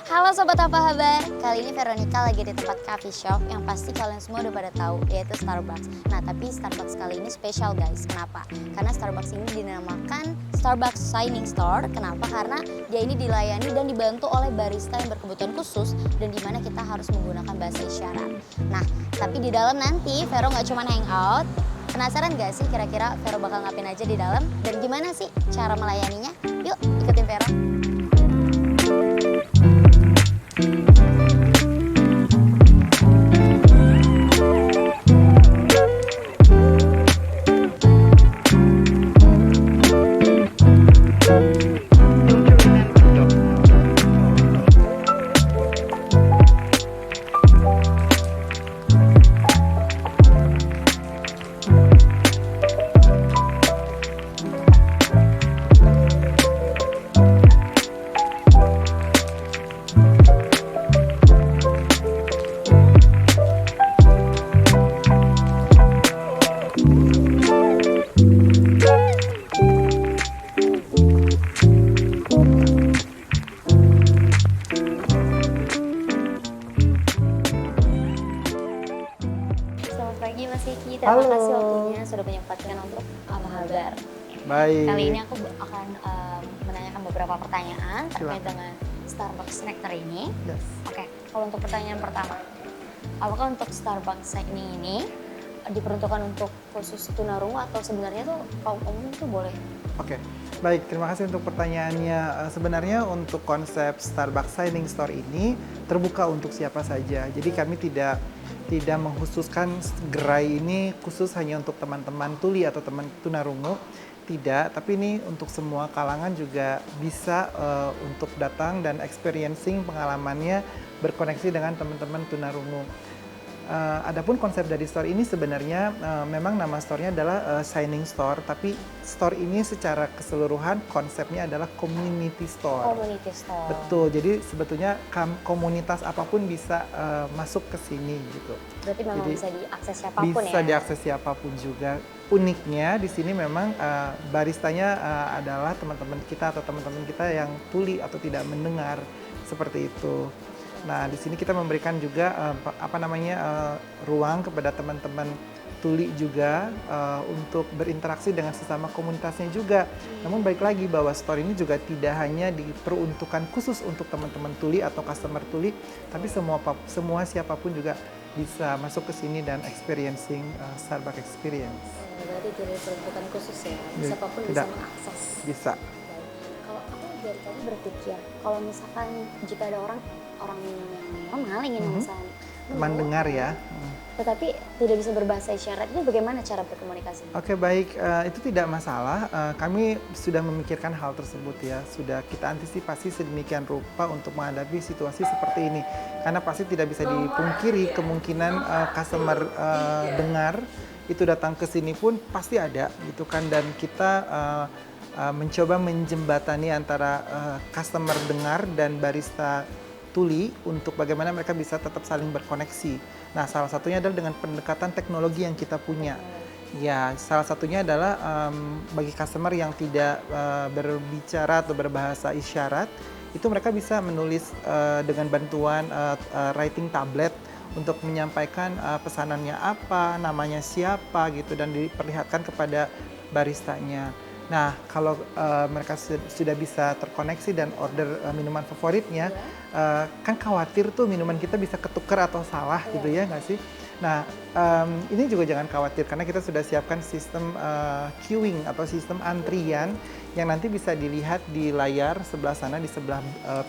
Halo Sobat Apa Kabar, kali ini Veronica lagi di tempat coffee shop yang pasti kalian semua udah pada tahu, yaitu Starbucks. Nah tapi Starbucks kali ini spesial guys, kenapa? Karena Starbucks ini dinamakan Starbucks Shining Store. Kenapa? Karena dia ini dilayani dan dibantu oleh barista yang berkebutuhan khusus dan dimana kita harus menggunakan bahasa isyarat. Nah tapi di dalam nanti Vero nggak cuma hangout. Penasaran gak sih kira-kira Vero bakal ngapain aja di dalam dan gimana sih cara melayaninya? Yuk ikutin Vero. Selamat pagi Mas Kiki, terima Halo. kasih waktunya sudah menyempatkan untuk Apa Kabar. Baik. Kali ini aku akan menanyakan beberapa pertanyaan terkait Silakan. dengan Starbucks Nectar ini. Yes. Oke, kalau untuk pertanyaan pertama, apakah untuk Starbucks Shining ini diperuntukkan untuk khusus tunarungu atau sebenarnya tuh kaum umum tuh boleh? Oke, baik. Terima kasih untuk pertanyaannya. Sebenarnya untuk konsep Starbucks Shining Store ini terbuka untuk siapa saja. Jadi kami tidak mengkhususkan gerai ini khusus hanya untuk teman-teman tuli atau teman tunarungu. Tidak, tapi ini untuk semua kalangan juga bisa untuk datang dan experiencing pengalamannya berkoneksi dengan teman-teman tunarungu. Adapun konsep dari store ini sebenarnya memang nama store-nya adalah Shining Store, tapi store ini secara keseluruhan konsepnya adalah community store. Community store. Betul, jadi sebetulnya komunitas apapun bisa masuk ke sini gitu. Berarti memang Jadi, bisa diakses siapapun ya? Bisa diakses siapapun juga. Uniknya di sini memang baristanya adalah teman-teman kita atau teman-teman kita yang tuli atau tidak mendengar seperti itu. Nah, di sini kita memberikan juga ruang kepada teman-teman tuli juga untuk berinteraksi dengan sesama komunitasnya juga. Namun balik lagi bahwa store ini juga tidak hanya diperuntukkan khusus untuk teman-teman tuli atau customer tuli, tapi semua siapapun juga bisa masuk ke sini dan experiencing Starbucks experience. Berarti tidak diperuntukkan khusus ya, siapapun bisa Tidak. mengakses. Bisa. Kalau aku dari tadi berpikir, kalau misalkan jika ada orang yang normal ingin memesan Teman menu, dengar ya. tetapi tidak bisa berbahasa isyarat, ini bagaimana cara berkomunikasi? Oke, baik, itu tidak masalah. Kami sudah memikirkan hal tersebut ya, sudah kita antisipasi sedemikian rupa untuk menghadapi situasi seperti ini. Karena pasti tidak bisa dipungkiri kemungkinan customer dengar itu datang ke sini pun pasti ada gitu kan, dan kita mencoba menjembatani antara customer dengar dan barista tuli untuk bagaimana mereka bisa tetap saling berkoneksi. Nah, salah satunya adalah dengan pendekatan teknologi yang kita punya. Ya, salah satunya adalah bagi customer yang tidak berbicara atau berbahasa isyarat, itu mereka bisa menulis dengan bantuan writing tablet untuk menyampaikan pesanannya apa, namanya siapa gitu, dan diperlihatkan kepada baristanya. Nah, kalau mereka sudah bisa terkoneksi dan order minuman favoritnya, kan khawatir tuh minuman kita bisa ketukar atau salah gitu ya nggak sih? Nah, ini juga jangan khawatir karena kita sudah siapkan sistem queuing atau sistem antrian yang nanti bisa dilihat di layar sebelah sana, di sebelah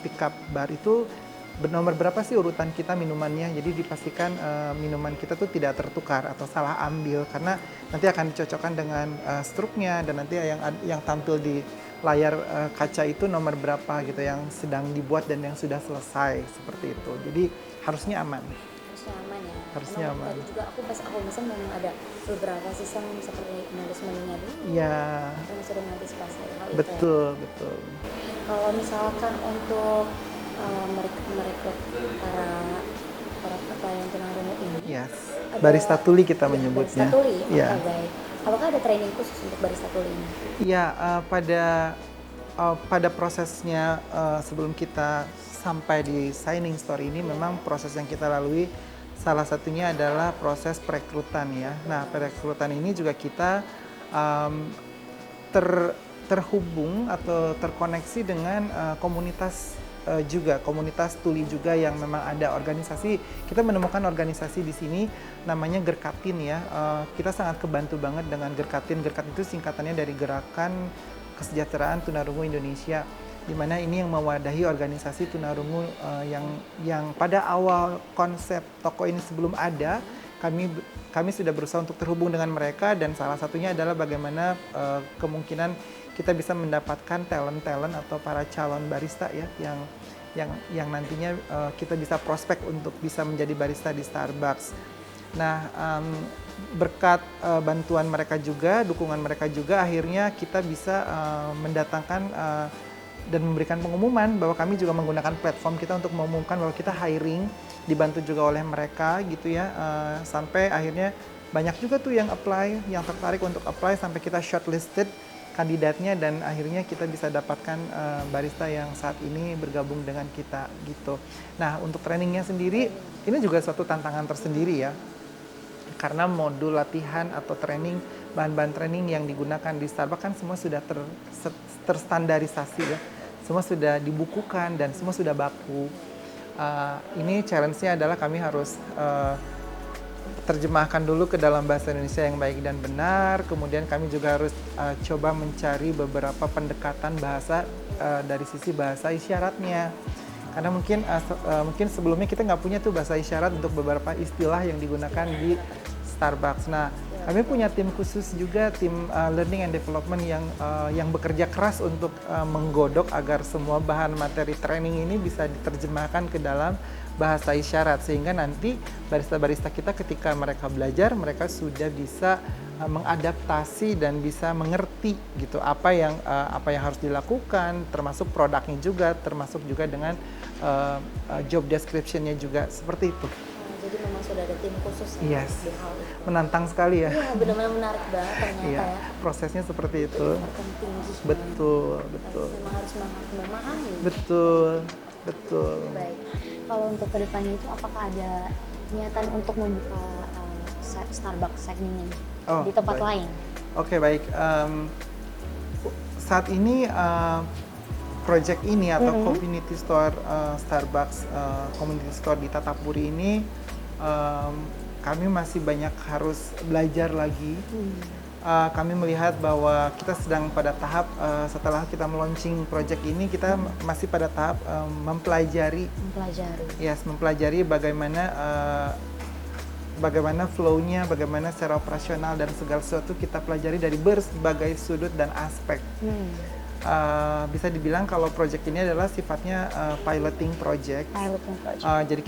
pickup bar itu nomor berapa sih urutan kita minumannya. Jadi dipastikan minuman kita tuh tidak tertukar atau salah ambil, karena nanti akan dicocokkan dengan struknya, dan nanti yang tampil di layar kaca itu nomor berapa gitu yang sedang dibuat dan yang sudah selesai, seperti itu. Jadi harusnya aman. Harusnya aman ya? Harusnya Emang aman. tadi juga aku pesan memang ada beberapa sistem seperti menulis menunya dulu. Iya, Yang sudah mengantisipasi hal itu. betul, betul. Kalau misalkan untuk merekrut para pelayan tunarungu ini, Yes. ada- Barista tuli kita Iya, menyebutnya. Barista tuli, Iya. oke, baik. Apakah ada training khusus untuk barista tuli ini? Iya, pada prosesnya sebelum kita sampai di signing store ini memang proses yang kita lalui salah satunya adalah proses perekrutan ya. Nah, perekrutan ini juga kita um, terhubung atau terkoneksi dengan komunitas juga, komunitas tuli juga yang memang ada organisasi. Kita menemukan organisasi di sini namanya Gerkatin ya. Kita sangat kebantu banget dengan Gerkatin. Gerkatin itu singkatannya dari Gerakan Kesejahteraan Tunarungu Indonesia, di mana ini yang mewadahi organisasi tunarungu yang pada awal konsep toko ini sebelum ada, kami sudah berusaha untuk terhubung dengan mereka, dan salah satunya adalah bagaimana kemungkinan kita bisa mendapatkan talent atau para calon barista ya yang nantinya kita bisa prospek untuk bisa menjadi barista di Starbucks. Nah, berkat bantuan mereka juga, dukungan mereka juga, akhirnya kita bisa mendatangkan dan memberikan pengumuman bahwa kami juga menggunakan platform kita untuk mengumumkan bahwa kita hiring, dibantu juga oleh mereka gitu ya, sampai akhirnya banyak juga tuh yang apply, yang tertarik untuk apply, sampai kita shortlisted kandidatnya, dan akhirnya kita bisa dapatkan barista yang saat ini bergabung dengan kita gitu. Nah, untuk trainingnya sendiri ini juga suatu tantangan tersendiri ya, karena modul latihan atau training, bahan-bahan training yang digunakan di Starbucks kan semua sudah terstandarisasi ya, semua sudah dibukukan dan semua sudah baku. Ini challenge-nya adalah kami harus terjemahkan dulu ke dalam bahasa Indonesia yang baik dan benar. Kemudian kami juga harus coba mencari beberapa pendekatan bahasa dari sisi bahasa isyaratnya. Karena mungkin sebelumnya kita nggak punya tuh bahasa isyarat untuk beberapa istilah yang digunakan di Starbucks. Nah, kami punya tim khusus juga, tim learning and development yang bekerja keras untuk menggodok agar semua bahan materi training ini bisa diterjemahkan ke dalam bahasa isyarat, sehingga nanti barista-barista kita ketika mereka belajar, mereka sudah bisa mengadaptasi dan bisa mengerti gitu apa yang harus dilakukan, termasuk produknya juga, termasuk juga dengan job description-nya juga, seperti itu. Jadi memang sudah ada tim khusus ya di hal itu. Menantang sekali ya. Iya, benar-benar menarik banget ternyata Iya, ya. prosesnya seperti itu. Tinggi. Betul. Memang harus memahami. Betul. Baik. Kalau untuk kedepannya itu apakah ada niatan untuk membuka Starbucks segmennya di tempat lain? Oke, baik. Saat ini project ini atau community store Starbucks community store di Tatapuri ini kami masih banyak harus belajar lagi. Kami melihat bahwa kita sedang pada tahap setelah kita meluncing project ini, kita masih pada tahap mempelajari bagaimana flow-nya, bagaimana secara operasional dan segala sesuatu kita pelajari dari berbagai sudut dan aspek. Bisa dibilang kalau project ini adalah sifatnya piloting project. Jadi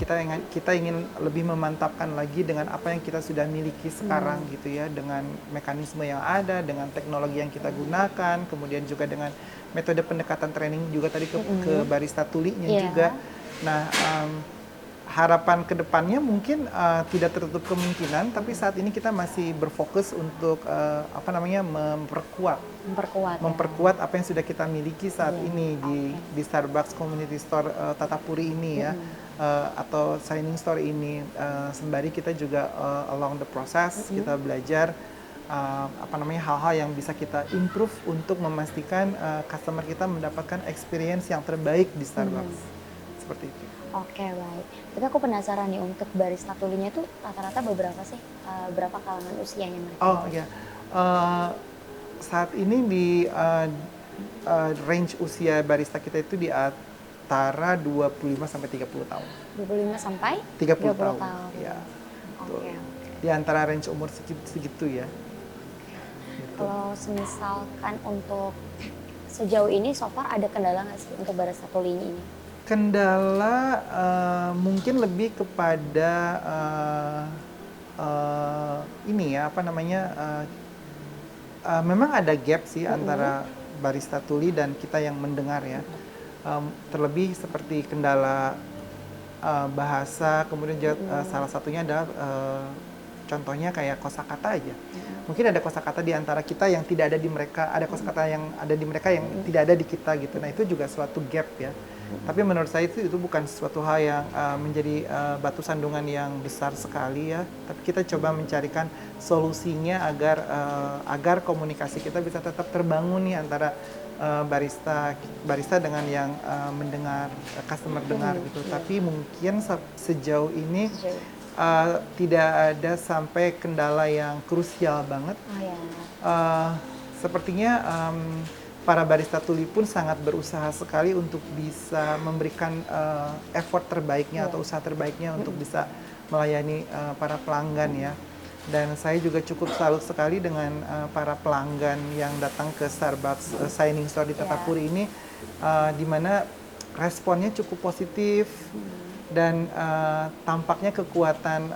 kita ingin lebih memantapkan lagi dengan apa yang kita sudah miliki sekarang gitu ya, dengan mekanisme yang ada, dengan teknologi yang kita gunakan, kemudian juga dengan metode pendekatan training juga tadi ke barista tulinya juga. Nah, harapan kedepannya mungkin tidak tertutup kemungkinan, tapi saat ini kita masih berfokus untuk memperkuat apa yang sudah kita miliki saat ini di Starbucks Community Store Tatapuri ini ya, atau signing store ini. Sembari kita juga along the process kita belajar hal-hal yang bisa kita improve untuk memastikan customer kita mendapatkan experience yang terbaik di Starbucks. Seperti itu. Oke, baik. Tapi aku penasaran nih, untuk barista tulinya itu rata-rata berapa kalangan usianya mereka? Oh iya, saat ini di range usia barista kita itu di antara 25 sampai 30 tahun. 25 sampai 30 tahun. Ya, Oke. Di antara range umur segitu ya. Gitu. Kalau misalkan untuk sejauh ini so far ada kendala nggak sih untuk barista tulinya ini? Kendala mungkin lebih kepada memang ada gap sih antara barista tuli dan kita yang mendengar ya. Terlebih seperti kendala bahasa, kemudian salah satunya adalah contohnya kayak kosakata aja. Mungkin ada kosakata di antara kita yang tidak ada di mereka, ada kosakata yang ada di mereka yang tidak ada di kita gitu. Nah, itu juga suatu gap ya. Tapi menurut saya itu bukan sesuatu hal yang menjadi batu sandungan yang besar sekali ya. Tapi kita coba mencarikan solusinya agar komunikasi kita bisa tetap terbangun nih antara barista dengan yang mendengar, customer dengar gitu. Tapi mungkin sejauh ini tidak ada sampai kendala yang krusial banget. Sepertinya para barista tuli pun sangat berusaha sekali untuk bisa memberikan effort terbaiknya atau usaha terbaiknya untuk bisa melayani para pelanggan ya. Dan saya juga cukup salut sekali dengan para pelanggan yang datang ke Starbucks Shining Store di Tatapuri ini, di mana responnya cukup positif dan tampaknya kekuatan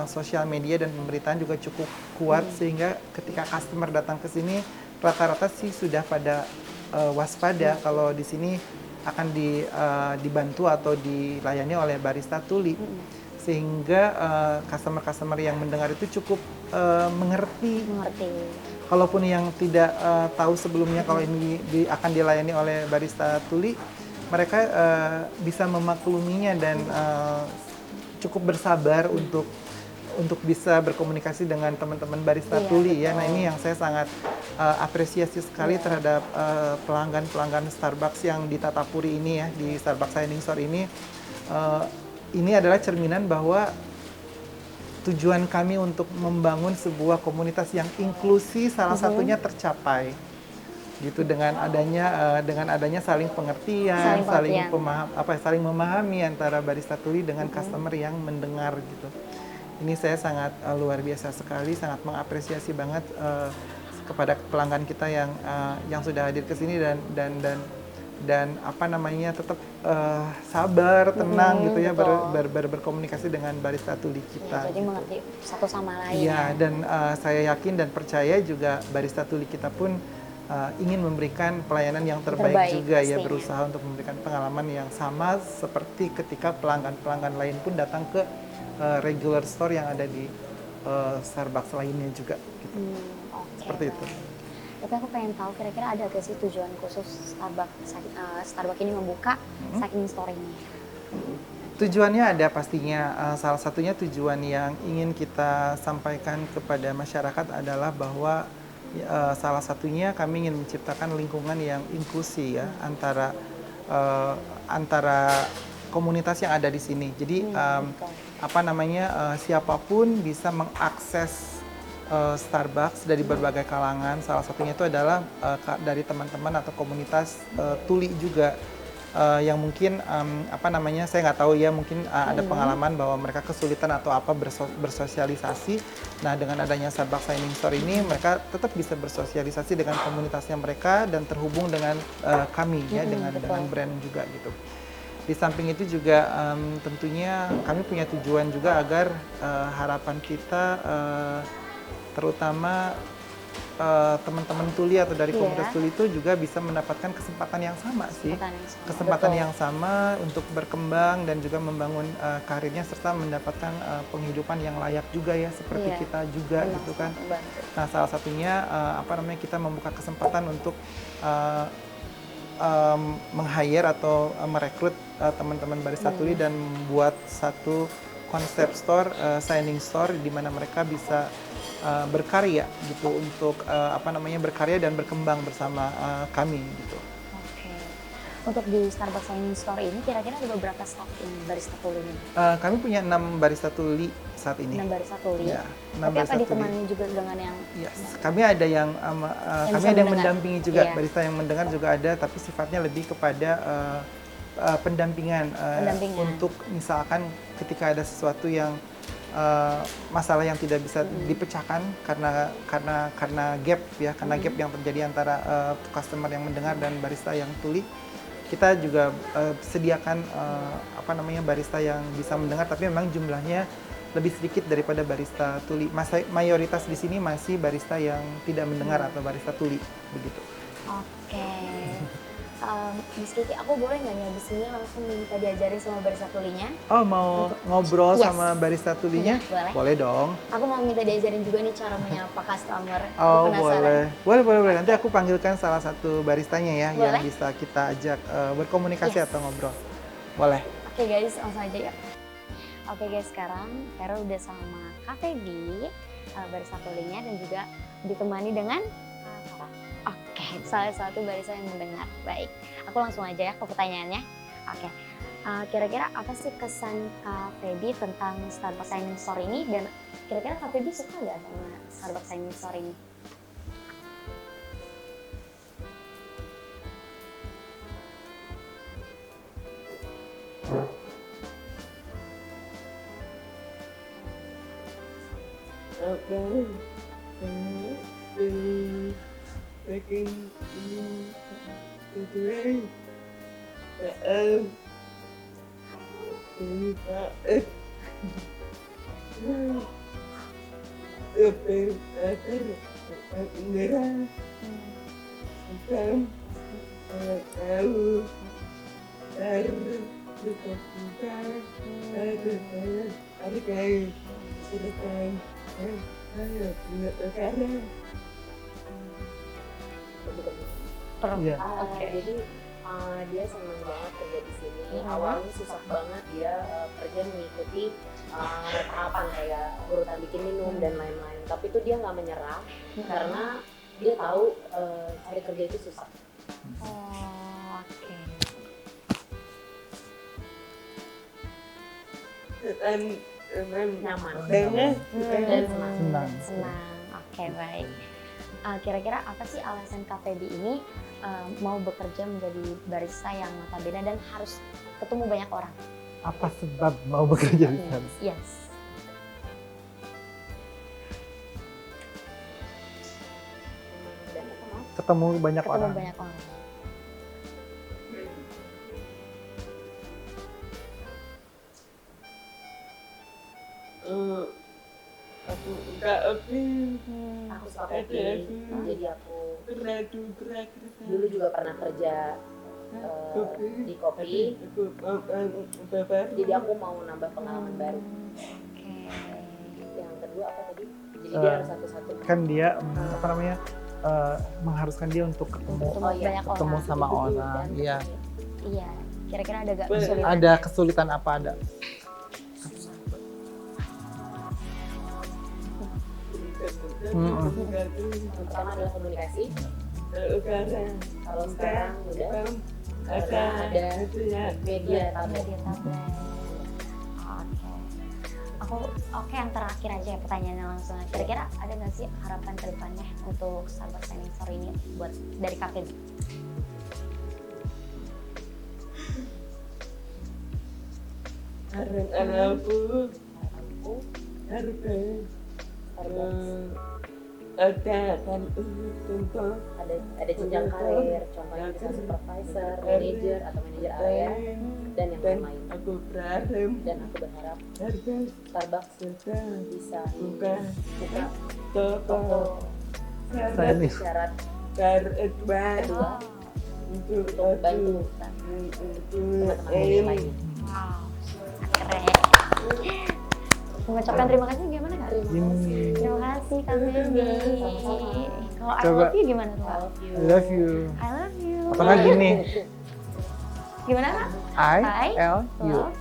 sosial media dan pemberitaan juga cukup kuat sehingga ketika customer datang ke sini rata-rata sih sudah pada waspada kalau di sini akan dibantu atau dilayani oleh barista tuli, sehingga customer-customer yang mendengar itu cukup mengerti. Kalaupun yang tidak tahu sebelumnya kalau ini akan dilayani oleh barista tuli, mereka bisa memakluminya dan cukup bersabar untuk bisa berkomunikasi dengan teman-teman barista tuli ya. Nah ini yang saya sangat apresiasi sekali terhadap pelanggan-pelanggan Starbucks yang di Tatapuri ini ya, di Starbucks Shining Store ini. Ini adalah cerminan bahwa tujuan kami untuk membangun sebuah komunitas yang inklusi salah satunya tercapai gitu dengan adanya saling pengertian, saling memahami antara barista tuli dengan customer yang mendengar gitu. Ini saya sangat luar biasa sekali, sangat mengapresiasi banget kepada pelanggan kita yang sudah hadir ke sini dan apa namanya tetap sabar, tenang gitu ya berkomunikasi dengan barista tuli kita. Jadi mengerti satu sama lain. Iya, dan saya yakin dan percaya juga barista tuli kita pun ingin memberikan pelayanan yang terbaik juga ya, berusaha untuk memberikan pengalaman yang sama seperti ketika pelanggan-pelanggan lain pun datang ke regular store yang ada di Starbucks lainnya juga gitu. Seperti itu. Tapi aku pengen tahu kira-kira ada gak sih tujuan khusus Starbucks ini membuka Shining Store ini? Tujuannya ada pastinya. Salah satunya tujuan yang ingin kita sampaikan kepada masyarakat adalah bahwa salah satunya kami ingin menciptakan lingkungan yang inklusi ya antara komunitas yang ada di sini. Jadi siapapun bisa mengakses Starbucks dari berbagai kalangan. Salah satunya itu adalah dari teman-teman atau komunitas tuli juga yang mungkin saya nggak tahu ya, mungkin ada pengalaman bahwa mereka kesulitan atau bersosialisasi. Nah dengan adanya Starbucks Shining Store ini mereka tetap bisa bersosialisasi dengan komunitasnya mereka dan terhubung dengan kami ya, dengan brand juga gitu. Di samping itu juga tentunya kami punya tujuan juga agar harapan kita terutama teman-teman tuli atau dari komunitas tuli itu juga bisa mendapatkan kesempatan yang sama sih. Kesempatan yang sama untuk berkembang dan juga membangun karirnya serta mendapatkan penghidupan yang layak juga ya, seperti kita juga gitu kan. Nah, salah satunya kita membuka kesempatan untuk meng-hire atau merekrut teman-teman barista tuli dan membuat satu konsep store, Shining Store, di mana mereka bisa berkarya gitu untuk berkarya dan berkembang bersama kami gitu. Oke. Untuk di Starbucks Shining Store ini kira-kira ada beberapa staff barista tuli ini? Kami punya 6 barista tuli saat ini. 6 barista tuli. Ya, tapi apa ditemani juga dengan yang kami ada yang mendampingi juga, barista yang mendengar juga ada, tapi sifatnya lebih kepada pendampingan. Untuk misalkan ketika ada sesuatu yang masalah yang tidak bisa dipecahkan karena gap ya, gap yang terjadi antara customer yang mendengar dan barista yang tuli, kita juga sediakan barista yang bisa mendengar, tapi memang jumlahnya lebih sedikit daripada barista tuli. Mayoritas di sini masih barista yang tidak mendengar atau barista tuli begitu. Oke. Miss Kiki, aku boleh nggak nih abis ini langsung minta diajarin sama barista tulinya? Oh, mau ngobrol Yes. sama barista tulinya? Iya, boleh. Boleh dong. Aku mau minta diajarin juga nih cara menyapa customer. Aku Oh, penasaran. boleh. Nanti aku panggilkan salah satu baristanya ya, yang Boleh. bisa kita ajak berkomunikasi Yes. atau ngobrol. Boleh. Oke guys, langsung aja ya. Oke guys, sekarang Vero udah sama Kak Feby, barista tulinya, dan juga ditemani dengan Sarah. Oke, salah satu barista yang mendengar. Baik, aku langsung aja ya ke pertanyaannya. Oke, kira-kira apa sih kesan Kak Feby tentang Starbucks Dining Store ini, dan kira-kira Kak Feby suka nggak sama Starbucks Dining Store ini? Iya. Jadi dia senang banget kerja di sini. Awalnya susah banget dia kerja mengikuti tahapan kayak urutan bikin minum dan lain-lain. Tapi itu dia nggak menyerah karena dia tahu cari kerja itu susah. Oh, oke. Nyaman Dan dan senang. Senang. Oke, baik. Kira-kira apa sih alasan Kak Feby ini mau bekerja menjadi barista yang notabene dan harus ketemu banyak orang? Apa sebab mau bekerja di sana? Yes. Dan apa mas? Ketemu banyak Ketemu orang. banyak orang. Aku suka kopi, jadi aku dulu juga pernah kerja di kopi, jadi aku mau nambah pengalaman baru. Oke. Yang kedua apa tadi? Jadi dia harus satu-satu. Kan dia apa namanya mengharuskan dia untuk ketemu Ketemu banyak ketemu orang. sama orang. Iya. Iya. Kira-kira ada gak kesulitan? Ada kesulitan apa ada? Pertama adalah komunikasi. Kalau sekarang udah ada media tablet. Media tablet. Oke, yang terakhir aja ya pertanyaannya langsung. Kira-kira ada nggak sih harapan ke depannya untuk Starbucks Dining Store ini buat dari Kak Feby? Harapanku ada jenjang karir, contohnya bisa supervisor, manager atau manager area dan yang lain-lain. Dan aku berharap Starbucks bisa buka toko Saya nih. syarat kedua untuk bantu teman-teman yang lain. Wow, keren. Mengucapkan terima kasih gimana Kak? Terima kasih Kak Feby. Kalau I Coba. love you gimana tuh Kak? I love you. I love you. Apakah gini? Gimana Kak? I I L U. love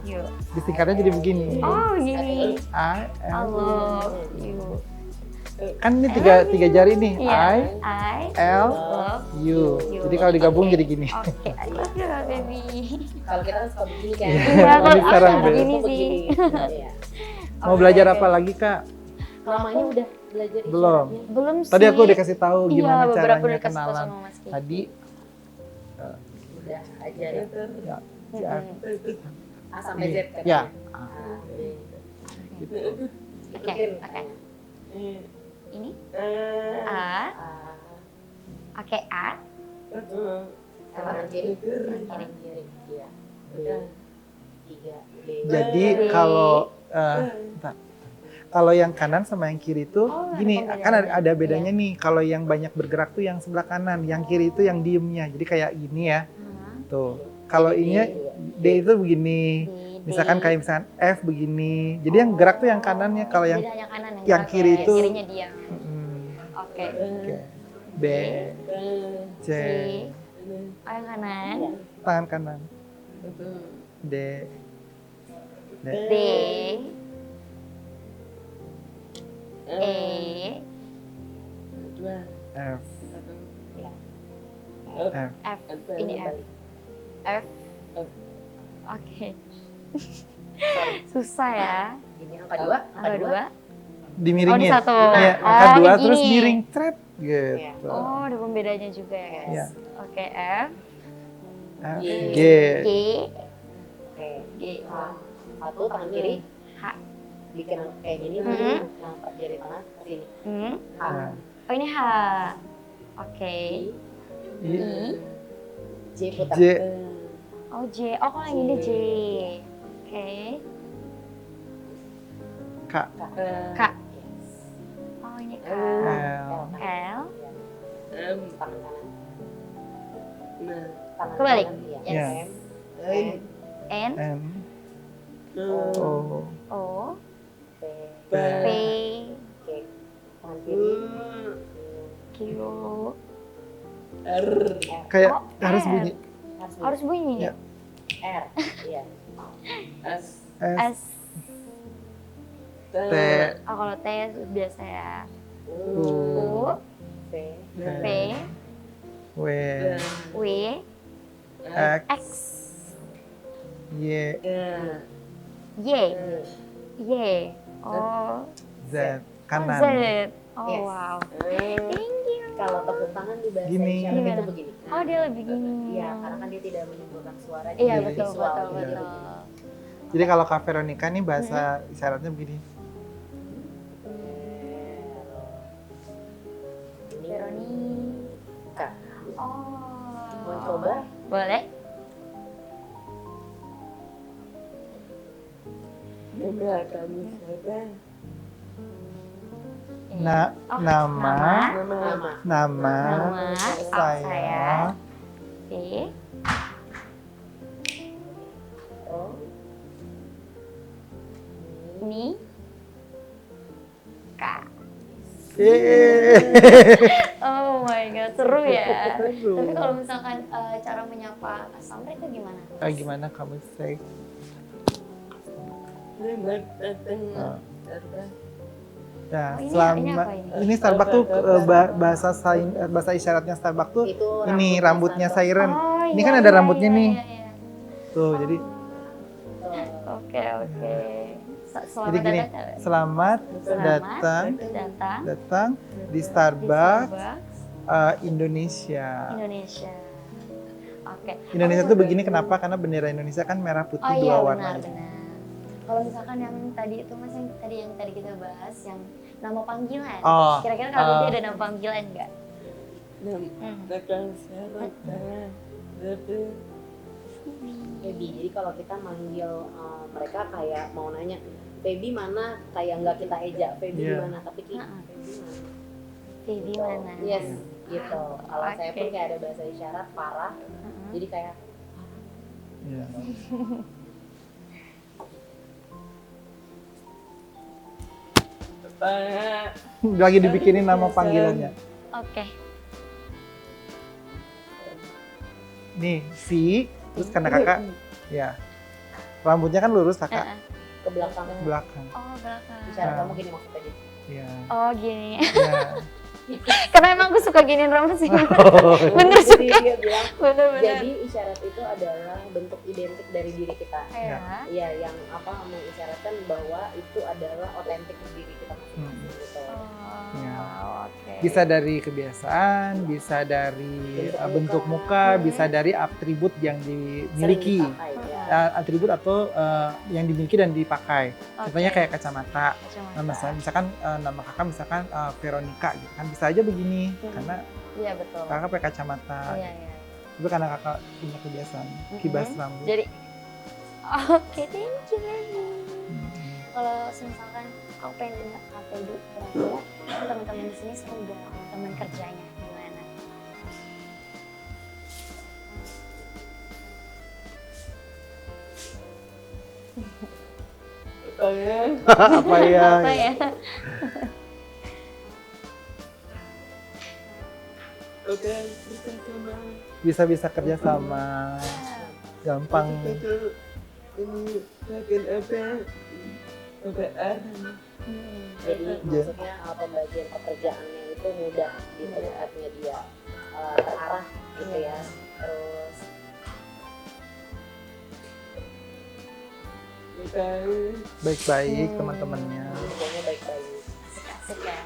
you. Disingkatnya jadi begini. Oh gini. I I L U. love you. Kan ini tiga jari nih. Iya. I I L love U. you. Jadi kalau digabung jadi gini. Oke, I love you Kak Feby. Kalau kita kan suka begini kan. Iya, Iya, kalau tapi aku sekarang nggak beda. begini Aku sih. Iya. Mau belajar apa lagi Kak? Namanya udah belajar Belum. isyaratnya. Belum sih. Tadi aku udah kasih tahu Iya, gimana beberapa caranya udah kasih tahu kenalan. sama Mas Kiki. Tadi Udah ajarin ya, A sampai Z kan. ya. A, B. Oke, oke. Ini A, A, oke A, kanan kiri, kanan kiri. Iya. B, 3, B. Jadi Oke. kalau bentar. Kalau yang kanan sama yang kiri itu Oh, ada gini, pembedaannya. kan ada bedanya nih. Kalau yang banyak bergerak tuh yang sebelah kanan, yang kiri itu yang diemnya. Jadi kayak gini ya. Tuh. Kalau ini D itu begini. Misalkan kayak misalkan F begini. Jadi yang gerak tuh yang kanannya. Kalau yang Jadi hanya kanan yang gerak kiri ya, itu- kirinya diam. Oke. Oke. B, C, C. Oh, yang kanan. tangan kanan. D, D, D. E. F, F. F. Ini F. F. Oke. Susah ya. Ini angka 2, Angka 2. Dimiringin. Oh, di satu. Iya, Oh, angka 2 terus gini. miring, tret. Gitu. Oh, ada pembedanya juga ya, guys. Iya. Oke, F. F, G. G, G. Oke. G. Satu tangan kiri H. bikin kayak gini, Mhm. ngangkat jari tengah ke sini. H. Nah, Oh, ini H. Oke. I, I. J putar. J, Oh, J. Oh, kalau yang ini J. Oke. K, K. Oh, ini K. L, L. Tangan kanan. Tangan Kebalik. kanan, iya. Iya. M. N. N, O. O, O. P. P, P. Oke. Tangan kiri. Q. kayak Oh, harus R. bunyi. Harus bunyi. Iya. R. Iya. S, S. T, Oh, kalau T biasa ya. U, U. P. P. W, W. X, X. Y, Y. Y. Oh. Z, Oh, kanan. Z. Oh, Yes. wow. Thank you. Kalau tepuk tangan di bahasa Gini. isyarat itu Gimana? begini. Oh, dia lebih gini. Iya, karena kan dia tidak menimbulkan suara. Iya, jadi betul, visual betul, gitu. betul. Jadi kalau Kak Veronica nih bahasa isyaratnya begini. Ini Veronica. K. Oh. Mau coba? Boleh? Nah, Oh, nama, Nama. nama, saya, P. O. Ni. K. Yeay. Oh my god, seru ya. Seru. Tapi kalau misalkan cara menyapa customer itu gimana? Gimana kamu say? Nah, Oh, ini selama apa ini? ini Starbucks tuh bahasa isyaratnya Starbucks tuh Itu ini rambutnya Starbucks. siren. Oh, Ini iya, kan ada iya, rambutnya iya, nih. iya, iya. Tuh, jadi Oke, oke. Selamat jadi gini, datang. selamat Selamat datang datang di di Starbucks Starbucks Indonesia. Indonesia. Oke. Indonesia tuh begini kenapa? Karena bendera Indonesia kan merah putih Oh dua iya, warna. benar-benar. Kalau misalkan yang tadi itu mas yang tadi kita bahas yang nama panggilan. Oh, Kira-kira kalau dia ada nama panggilan nggak? Baby. Jadi kalau kita manggil mereka kayak mau nanya, Baby mana? Kayak nggak kita ejak, Baby Iya. mana? Tapi kita Heeh. Baby mana? Baby mana? Yes, gitu. Kalau saya pun Oke. kayak ada bahasa isyarat parah. Heeh. Jadi kayak Iya. Lagi dibikinin nama panggilannya. Oke. Nih, si, terus karena kakak, ya rambutnya kan lurus kakak Heeh. ke belakang. belakang. Oh, belakang. Isyarat Nah. kamu gini maksudnya gitu. Ya. Oh, gini. Ya. Karena emang aku suka giniin rambut sih. Bener Jadi suka. dia bilang, Bener-bener. jadi isyarat itu adalah bentuk identik dari diri kita. Ya. Iya, yang apa mengisyaratkan bahwa itu adalah otentik diri kita masing-masing gitu. Oh, Ya. oke. Bisa dari kebiasaan, bisa dari bentuk muka, bisa dari atribut yang dimiliki. Sering dipakai, ya. Atribut atau yang dimiliki dan dipakai. Contohnya Oke. kayak kacamata. Kacamata. Nah, misalkan nama kakak misalkan Veronica gitu kan bisa aja begini karena Iya, betul. kakak pakai kacamata. Iya, iya. Itu karena kakak punya kebiasaan kibas rambut. Jadi, oke, thank you, baby. Mm. kalau misalkan aku pengen pindah kafe di kira-kira teman-teman di sini seru gak teman kerjanya gimana? Apa ya? Apa ya? Bisa kerja sama. Gampang. Jadi Iya. maksudnya pembagian pekerjaannya itu mudah gitu artinya dia terarah gitu ya. Terus Baik-baik teman-temannya. pokoknya baik-baik. Asik ya.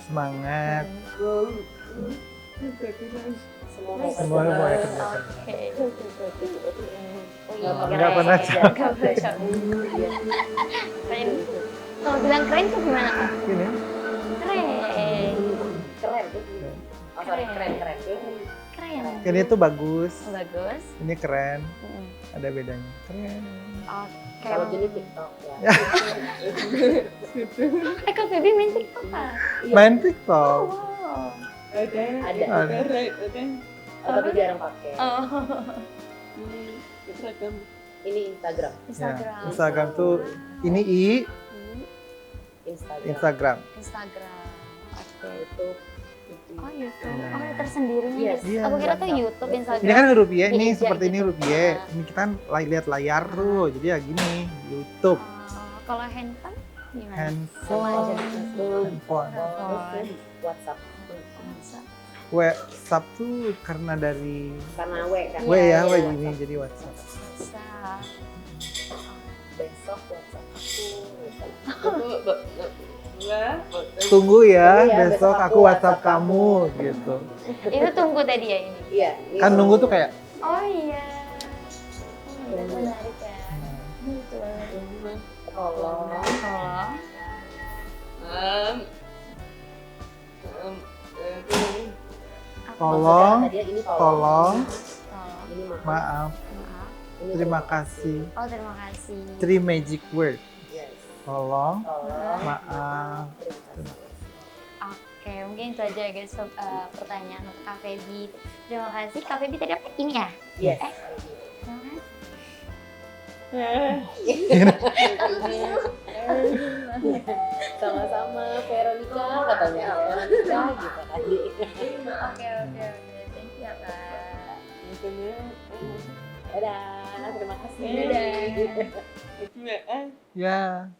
Semangat. Semua Semua ya kerja. kerja. Oke. Oh iya, Nggak pernah keren. Nggak pernah capek. Keren. Kalau bilang keren tuh gimana kak? Gini. Keren. Keren. Oh sorry, keren. Keren. Ini tuh bagus. Bagus. Ini keren. Mm. Ada bedanya. Keren. Oke. Kalau gini TikTok ya. Kak Feby main TikTok kak? Main TikTok. Wow. Ada. Tapi jarang pakai. Oh. Ini Instagram. Instagram. Ya, Instagram tuh ini Instagram. Instagram. Instagram. Oke. Itu Oh YouTube. Iya. Oh tersendiri nih. Yes. Iya. Aku kira tuh YouTube, Instagram. Ini kan huruf Y, ini Iya, seperti ini gitu. huruf Y. Ini kita kan lihat layar tuh, jadi ya gini, YouTube, Kalau handphone gimana? sama aja. handphone. Terus WhatsApp. WhatsApp tuh karena dari Karena W kan. W ya, W iya. gini, jadi WhatsApp. WhatsApp. Besok WhatsApp aku. Tunggu ya, Tunggu ya, besok besok aku aku WhatsApp WhatsApp kamu, gitu. Itu tunggu tadi ya ini. Iya. Kan nunggu tuh kayak, Oh iya. Oh, itu menarik ya. Betul. Tolong. Tolong. tolong, Tadi ini tolong, Tolong. Ini maaf. maaf, Maaf. Ini terima kasih. Oh terima kasih. Three magic word. Yes. Tolong, Tolong. maaf. Terima kasih. Oke, mungkin itu aja guys pertanyaan untuk Kak Feby. Terima kasih. Kak Feby tadi apa? Ini ya? Yes. Terima kasih. Sama-sama Veronica katanya. Veronica gitu tadi. Oke. Thank you ya Kak. Dadah. Terima kasih. Dadah. Ya.